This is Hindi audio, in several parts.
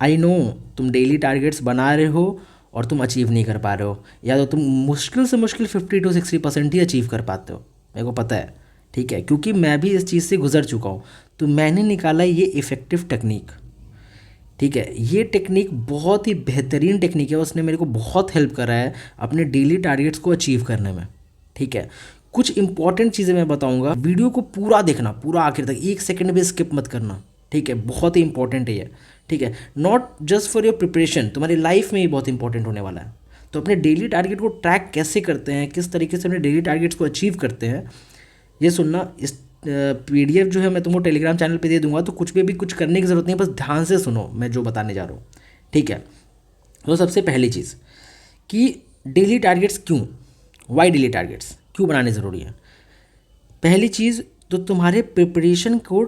आई नो तुम डेली टारगेट्स बना रहे हो और तुम अचीव नहीं कर पा रहे हो, या तो तुम मुश्किल से मुश्किल 50 to 60% ही अचीव कर पाते हो, मेरे को पता है। ठीक है, क्योंकि मैं भी इस चीज़ से गुजर चुका हूँ। तो मैंने निकाला ये इफ़ेक्टिव टेक्निक। ठीक है, ये टेक्निक बहुत ही बेहतरीन टेक्निक है, उसने मेरे को बहुत हेल्प करा है अपने डेली टारगेट्स को अचीव करने में। ठीक है, कुछ इंपॉर्टेंट चीज़ें मैं बताऊंगा, वीडियो को पूरा देखना, पूरा आखिर तक, एक सेकंड भी स्किप मत करना। ठीक है, बहुत ही इंपॉर्टेंट है ये। ठीक है, not just for your preparation, तुम्हारी लाइफ में ही बहुत इंपॉर्टेंट होने वाला है। तो अपने डेली टारगेट को ट्रैक कैसे करते हैं, किस तरीके से अपने डेली टारगेट्स को अचीव करते हैं, ये सुनना। इस पीडीएफ जो है मैं तुमको टेलीग्राम चैनल पे दे दूंगा, तो कुछ भी अभी कुछ करने की ज़रूरत नहीं है, बस ध्यान से सुनो मैं जो बताने जा रहा हूँ। ठीक है, तो सबसे पहली चीज़ कि डेली टारगेट्स क्यों, वाई डेली टारगेट्स क्यों बनाने ज़रूरी है। पहली चीज़ तो तुम्हारे प्रिपरेशन को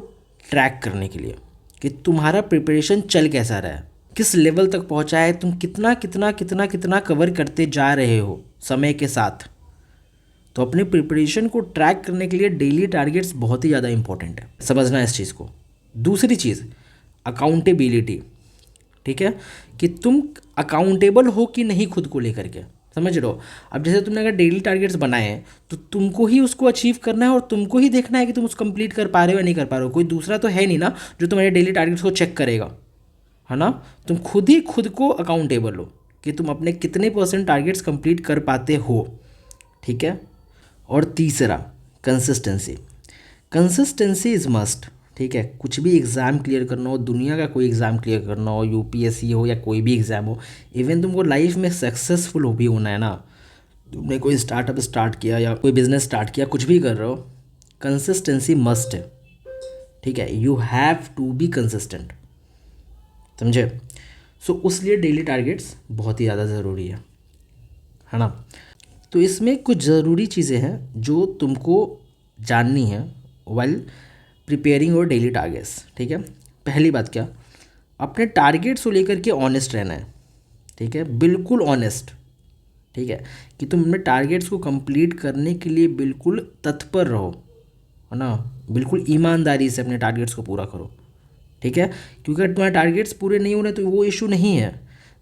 ट्रैक करने के लिए, कि तुम्हारा प्रिपरेशन चल कैसा रहा है, किस लेवल तक पहुंचा है, तुम कितना कितना कितना कितना कवर करते जा रहे हो समय के साथ। तो अपने प्रिपरेशन को ट्रैक करने के लिए डेली टारगेट्स बहुत ही ज़्यादा इंपॉर्टेंट है, समझना इस चीज़ को। दूसरी चीज़, अकाउंटेबिलिटी। ठीक है, कि तुम अकाउंटेबल हो कि नहीं खुद को लेकर के, समझ रहे हो। अब जैसे तुमने अगर डेली टारगेट्स बनाए हैं तो तुमको ही उसको अचीव करना है, और तुमको ही देखना है कि तुम उसको कंप्लीट कर पा रहे हो या नहीं कर पा रहे हो। कोई दूसरा तो है नहीं ना जो तुम्हारे डेली टारगेट्स को चेक करेगा, है ना। तुम खुद ही खुद को अकाउंटेबल हो कि तुम अपने कितने % टारगेट्स कंप्लीट कर पाते हो। ठीक है, और तीसरा, कंसिस्टेंसी। Consistency is must. ठीक है, कुछ भी एग्ज़ाम क्लियर करना हो, दुनिया का कोई एग्ज़ाम क्लियर करना हो, यूपीएससी हो या कोई भी एग्ज़ाम हो, इवन तुमको लाइफ में सक्सेसफुल हो भी होना है ना, तुमने कोई स्टार्टअप स्टार्ट किया या कोई बिजनेस स्टार्ट किया, कुछ भी कर रहे हो, कंसिस्टेंसी मस्ट है। ठीक है, you have to be consistent, समझे। सो उसलिए डेली टारगेट्स बहुत ही ज़्यादा ज़रूरी है ना। तो इसमें कुछ ज़रूरी चीज़ें हैं जो तुमको जाननी है वाइल प्रिपेयरिंग और डेली टारगेट्स। ठीक है, पहली बात क्या, अपने टारगेट्स को लेकर के ऑनेस्ट रहना है। ठीक है, बिल्कुल ऑनेस्ट। ठीक है, कि तुम अपने टारगेट्स को कंप्लीट करने के लिए बिल्कुल तत्पर रहो, है ना। बिल्कुल ईमानदारी से अपने टारगेट्स को पूरा करो। ठीक है, क्योंकि अगर तुम्हारे टारगेट्स पूरे नहीं हो रहे तो वो इशू नहीं है।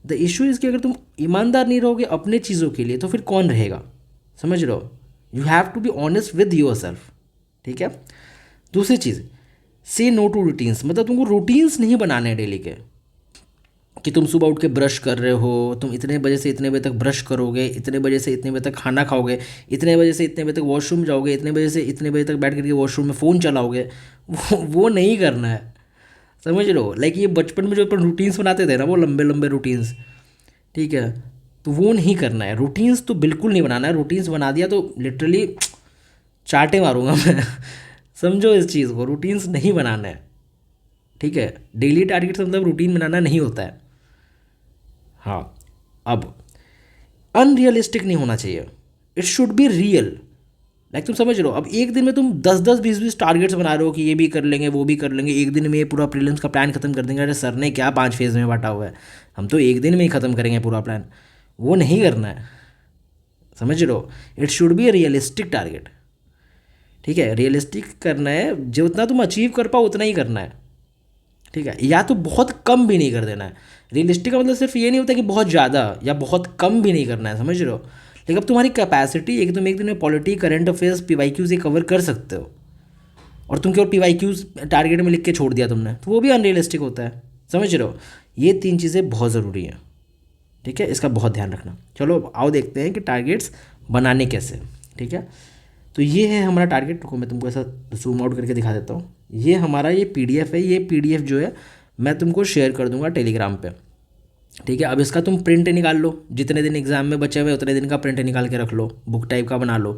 द इशू इज़ कि अगर तुम ईमानदार नहीं रहोगे अपने चीज़ों के लिए तो फिर कौन रहेगा, समझ रहे हो। You have to be honest with yourself. ठीक है, दूसरी चीज़, से नो टू रूटीन्स, मतलब तुमको रूटीन्स नहीं बनाने हैं डेली के, कि तुम सुबह उठ के ब्रश कर रहे हो, तुम इतने बजे से इतने बजे तक ब्रश करोगे, इतने बजे से इतने बजे तक खाना खाओगे, इतने बजे से इतने बजे तक वॉशरूम जाओगे, इतने बजे से इतने बजे तक बैठ करके वॉशरूम में फ़ोन चलाओगे। वो नहीं करना है, समझ लो। लाइक ये बचपन में जो अपन रूटीन्स बनाते थे ना, वो लंबे लंबे रूटीन्स, ठीक है, तो वो नहीं करना है। रूटीन्स तो बिल्कुल नहीं बनाना है। रूटीन्स बना दिया तो लिटरली चाटे मारूंगा मैं। समझो इस चीज़ को, रूटीन्स नहीं बनाना है। ठीक है, डेली टारगेट मतलब रूटीन बनाना नहीं होता है। हाँ, अब अनरियलिस्टिक नहीं होना चाहिए, it should be real. Like तुम समझ लो, अब एक दिन में तुम 10-10 20-20 टारगेट्स बना रहे हो कि ये भी कर लेंगे वो भी कर लेंगे, एक दिन में ये पूरा प्रीलिम्स का प्लान खत्म कर देंगे। अरे सर ने क्या 5 फेज़ में बांटा हुआ है, हम तो एक दिन में ही ख़त्म करेंगे पूरा प्लान। वो नहीं करना है, समझ लो। It should be a realistic target. ठीक है, रियलिस्टिक करना है, जो उतना तुम अचीव कर पाओ उतना ही करना है। ठीक है, या तो बहुत कम भी नहीं कर देना है। रियलिस्टिक का मतलब सिर्फ ये नहीं होता कि बहुत ज़्यादा या बहुत कम भी नहीं करना है, समझ रहे हो। लेकिन अब तुम्हारी कैपेसिटी है कि तुम एक दिन में पॉलिटी, करंट अफेयर्स, पीवाईक्यूज ये कवर कर सकते हो, और तुम केवल पीवाईक्यूज टारगेट में लिख के छोड़ दिया तुमने, तो वो भी अनरियलिस्टिक होता है, समझ रहे हो। ये 3 चीज़ें बहुत ज़रूरी हैं। ठीक है, इसका बहुत ध्यान रखना। चलो आओ देखते हैं कि टारगेट्स बनाने कैसे। ठीक है, तो ये है हमारा टारगेट को, मैं तुमको ऐसा जूम आउट करके दिखा देता हूँ। ये हमारा ये पीडीएफ है, ये पीडीएफ जो है मैं तुमको शेयर कर दूंगा टेलीग्राम पे। ठीक है, अब इसका तुम प्रिंट निकाल लो, जितने दिन एग्ज़ाम में बचे हुए उतने दिन का प्रिंट निकाल के रख लो, बुक टाइप का बना लो।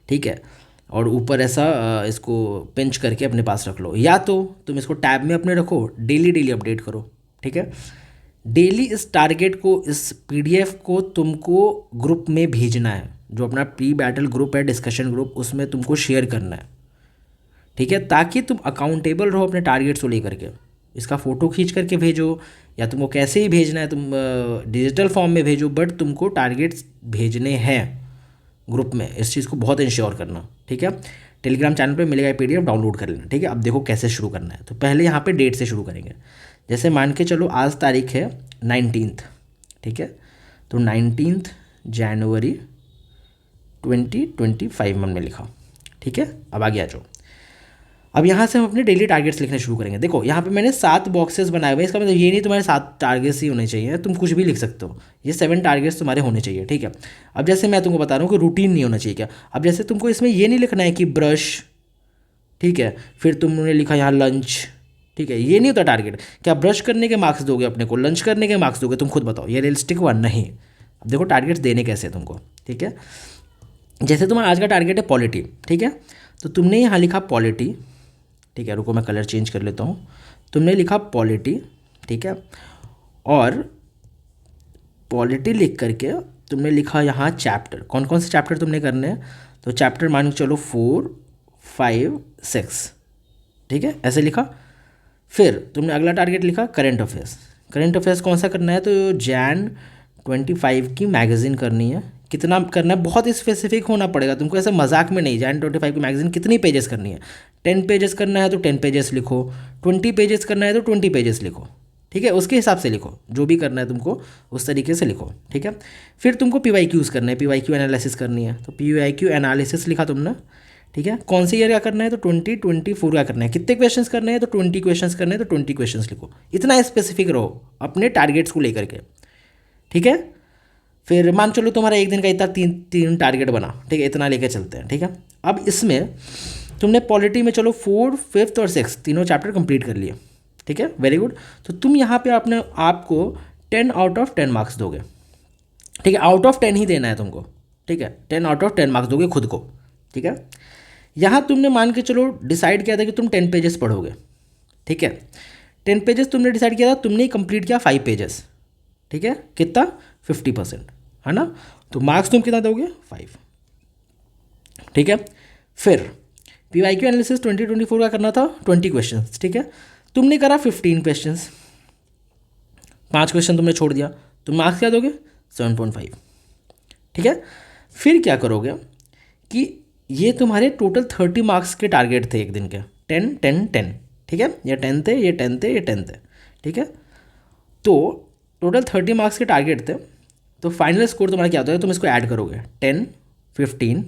ठीक है, और ऊपर ऐसा इसको पिंच करके अपने पास रख लो, या तो तुम इसको टैब में अपने रखो, डेली डेली अपडेट करो। ठीक है, डेली इस टारगेट को, इस पीडीएफ को तुमको ग्रुप में भेजना है, जो अपना प्री बैटल ग्रुप है, डिस्कशन ग्रुप, उसमें तुमको शेयर करना है। ठीक है, ताकि तुम अकाउंटेबल रहो अपने टारगेट्स को लेकर के। इसका फ़ोटो खींच करके भेजो, या तुमको कैसे ही भेजना है, तुम डिजिटल फॉर्म में भेजो, बट तुमको टारगेट्स भेजने हैं ग्रुप में। इस चीज़ को बहुत इंश्योर करना। ठीक है, टेलीग्राम चैनल पे मिलेगा पीडीएफ, डाउनलोड कर लेना। ठीक है, अब देखो कैसे शुरू करना है। तो पहले यहाँ पे डेट से शुरू करेंगे। जैसे मान के चलो आज तारीख है 19, ठीक है, तो 19 जनवरी 2025 हमने लिखा, ठीक है। अब आगे आ जाओ। अब यहाँ से हम अपने डेली टारगेट्स लिखने शुरू करेंगे। देखो यहाँ पे मैंने 7 बॉक्सेस बनाए हुए हैं, इसका मतलब ये नहीं तुम्हारे 7 टारगेट्स ही होने चाहिए, तुम कुछ भी लिख सकते हो, ये 7 टारगेट्स तुम्हारे होने चाहिए, ठीक है। अब जैसे मैं तुमको बता रहा हूँ कि रूटीन नहीं होना चाहिए क्या। अब जैसे तुमको इसमें ये नहीं लिखना है कि ब्रश, ठीक है, फिर तुमने लिखा यहाँ लंच, ठीक है, ये नहीं होता टारगेट। क्या ब्रश करने के मार्क्स दोगे अपने को, लंच करने के मार्क्स दोगे, तुम खुद बताओ, ये रियलिस्टिक हुआ नहीं। अब देखो टारगेट्स देने कैसे तुमको, ठीक है। जैसे तुम्हारा आज का टारगेट है पॉलिटी, ठीक है, तो तुमने यहाँ लिखा पॉलिटी, ठीक है, रुको मैं कलर चेंज कर लेता हूँ। तुमने लिखा पॉलिटी, ठीक है, और पॉलिटी लिख करके तुमने लिखा यहाँ चैप्टर, कौन कौन से चैप्टर तुमने करने हैं, तो चैप्टर मान के चलो 4, 5, 6, ठीक है, ऐसे लिखा। फिर तुमने अगला टारगेट लिखा करंट अफेयर्स। करंट अफेयर्स कौन सा करना है, तो Jan 25 की मैगज़ीन करनी है। कितना करना है, बहुत स्पेसिफिक होना पड़ेगा तुमको, ऐसे मजाक में नहीं। Jan 25 की मैगज़ीन कितनी पेजेस करनी है, 10 पेजेस करना है तो 10 पेजेस लिखो, 20 पेजेस करना है तो 20 पेजेस लिखो, ठीक है, उसके हिसाब से लिखो, जो भी करना है तुमको उस तरीके से लिखो, ठीक है। फिर तुमको PYQs करना है, PYQ एनालिसिस करनी है, तो PYQ एनालिसिस लिखा तुमने, ठीक है। कौन से ईयर का करना है, तो 2024 का करना है। कितने क्वेश्चंस करने हैं, तो 20 क्वेश्चंस करने हैं, तो 20 क्वेश्चंस लिखो। इतना स्पेसिफिक रहो अपने टारगेट्स को लेकर के, ठीक है। फिर मान चलो तुम्हारा एक दिन का इतना तीन टारगेट बना, ठीक है, इतना लेके चलते हैं, ठीक है। अब इसमें तुमने पॉलिटी में चलो 4, 5 और 6 तीनों चैप्टर कंप्लीट कर लिए, ठीक है, वेरी गुड। तो तुम यहाँ पे अपने आप को 10 आउट ऑफ 10 मार्क्स दोगे, ठीक है, आउट ऑफ 10 ही देना है तुमको, ठीक है, 10 आउट ऑफ 10 मार्क्स दोगे खुद को, ठीक है। यहाँ तुमने मान के चलो डिसाइड किया था कि तुम 10 पेजेस पढ़ोगे, ठीक है, 10 पेजेस तुमने डिसाइड किया था, तुमने ही कंप्लीट किया 5 पेजेस, ठीक है, कितना 50%, है ना। तो मार्क्स तुम कितना दोगे, 5, ठीक है। फिर PYQ एनालिसिस 2024 का करना था 20 क्वेश्चन, ठीक है, तुमने करा 15 क्वेश्चन, 5 क्वेश्चन तुमने छोड़ दिया, तो मार्क्स क्या दोगे, 7.5, ठीक है। फिर क्या करोगे कि ये तुम्हारे टोटल 30 मार्क्स के टारगेट थे एक दिन के, 10, 10, 10, ठीक है, ये 10 थे, ये 10 थे, ये 10 थे, ठीक है। तो टोटल 30 मार्क्स के टारगेट थे, तो फाइनल स्कोर तुम्हारा क्या होता है, तुम इसको ऐड करोगे 10, 15,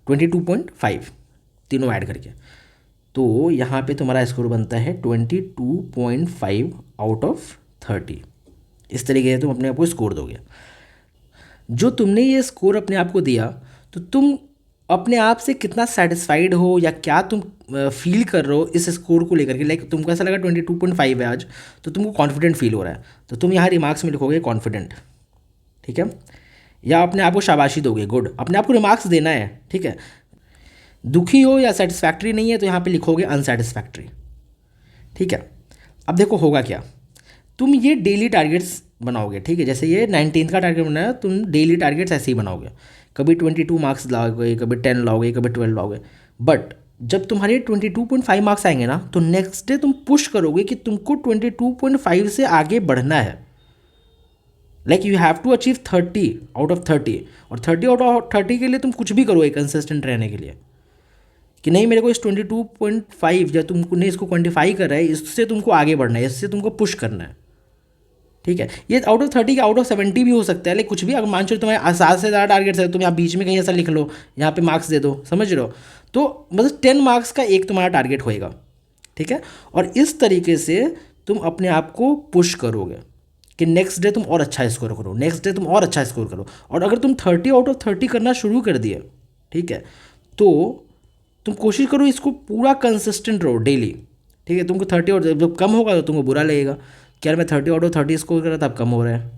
22.5 तीनों ऐड करके, तो यहाँ पे तुम्हारा स्कोर बनता है 22.5 आउट ऑफ 30। इस तरीके से तुम अपने आप को स्कोर दोगे। जो तुमने ये स्कोर अपने आप को दिया, तो तुम अपने आप से कितना सेटिस्फाइड हो या क्या तुम फील कर रहे हो इस स्कोर को लेकर के। लाइक तुमको ऐसा लगा 22.5 है आज, तो तुमको कॉन्फिडेंट फील हो रहा है, तो तुम यहाँ रिमार्क्स में लिखोगे कॉन्फिडेंट, ठीक है, या अपने आप को शाबाशी दोगे, गुड, अपने आप को रिमार्क्स देना है, ठीक है। दुखी हो या सेटिस्फैक्ट्री नहीं है तो यहाँ पे लिखोगे अनसेटिस्फैक्ट्री, ठीक है। अब देखो होगा क्या, तुम ये डेली टारगेट्स बनाओगे, ठीक है, जैसे ये 19 का टारगेट बनाया, तुम डेली टारगेट्स ऐसे ही बनाओगे, कभी 22 मार्क्स लाओगे, कभी 10 लाओगे, कभी 12 लाओगे। बट जब तुम्हारे 22.5 मार्क्स आएंगे ना, तो नेक्स्ट डे तुम पुश करोगे कि तुमको 22.5 से आगे बढ़ना है। Like you have to achieve 30 out of 30, और 30 आउट ऑफ 30 के लिए तुम कुछ भी करोगे कंसिस्टेंट रहने के लिए, कि नहीं मेरे को इस 22.5 या तुमने इसको क्वान्टिफाई कर रहा है, इससे तुमको आगे बढ़ना है, इससे तुमको पुश करना है, ठीक है। ये आउट ऑफ 30 का आउट ऑफ 70 भी हो सकता है, लेकिन कुछ भी। अगर मान चलो तुम्हारे 7 से ज़्यादा टारगेट्स है, तुम यहाँ बीच में कहीं ऐसा लिख लो, यहाँ पे मार्क्स दे दो, समझ रहे हो, तो मतलब 10 मार्क्स का एक तुम्हारा टारगेट होएगा, ठीक है। और इस तरीके से तुम अपने आप को पुश करोगे कि नेक्स्ट डे तुम और अच्छा स्कोर करो, नेक्स्ट डे तुम और अच्छा स्कोर करो। और अगर तुम 30 आउट ऑफ 30 करना शुरू कर दिए, ठीक है, तो तुम कोशिश करो इसको पूरा कंसिस्टेंट रहो डेली, ठीक है। तुमको 30 और जब कम होगा तो तुमको बुरा लगेगा कि यार मैं 30 आउट ऑफ 30 स्कोर कर रहा था, अब कम हो रहा है,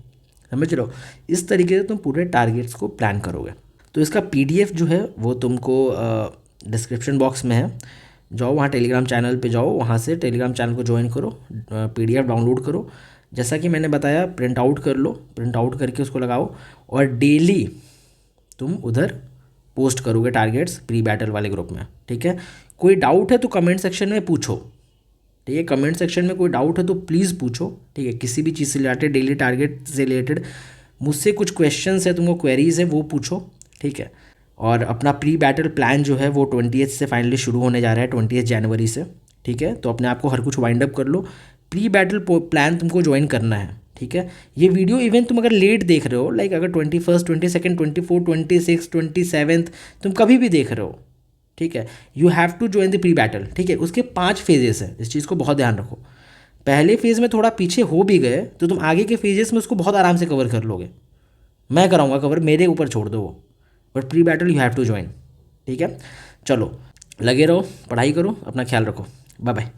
समझ लो। इस तरीके से तुम पूरे टारगेट्स को प्लान करोगे। तो इसका PDF जो है वो तुमको डिस्क्रिप्शन बॉक्स में है, जाओ वहाँ टेलीग्राम चैनल पे जाओ, वहाँ से टेलीग्राम चैनल को ज्वाइन करो, PDF डाउनलोड करो, जैसा कि मैंने बताया प्रिंट आउट कर लो, प्रिंट आउट करके उसको लगाओ, और डेली तुम उधर पोस्ट करोगे टारगेट्स प्री बैटल वाले ग्रुप में, ठीक है। कोई डाउट है तो कमेंट सेक्शन में पूछो, ठीक है, कमेंट सेक्शन में कोई डाउट है तो प्लीज़ पूछो, ठीक है, किसी भी चीज़ से रिलेटेड, डेली टारगेट से रिलेटेड मुझसे कुछ क्वेश्चंस है, तुमको क्वेरीज है, वो पूछो, ठीक है। और अपना प्री बैटल प्लान जो है वो 20th से फाइनली शुरू होने जा रहा है, 20th जनवरी से, ठीक है। तो अपने आप को हर कुछ वाइंड अप कर लो, प्री बैटल प्लान तुमको ज्वाइन करना है, ठीक है। ये वीडियो इवन तुम अगर लेट देख रहे हो, लाइक अगर 21, 22, 24, 26, 27 तुम कभी भी देख रहे हो, ठीक है, you have to join the pre battle, ठीक है। उसके 5 फेजेस हैं, इस चीज़ को बहुत ध्यान रखो। पहले फेज़ में थोड़ा पीछे हो भी गए तो तुम आगे के फेजेस में उसको बहुत आराम से कवर कर लोगे। मैं कराऊंगा कवर, मेरे ऊपर छोड़ दो वो, but pre battle you have to join, ठीक है। चलो लगे रहो, पढ़ाई करो, अपना ख्याल रखो, बाय बाय।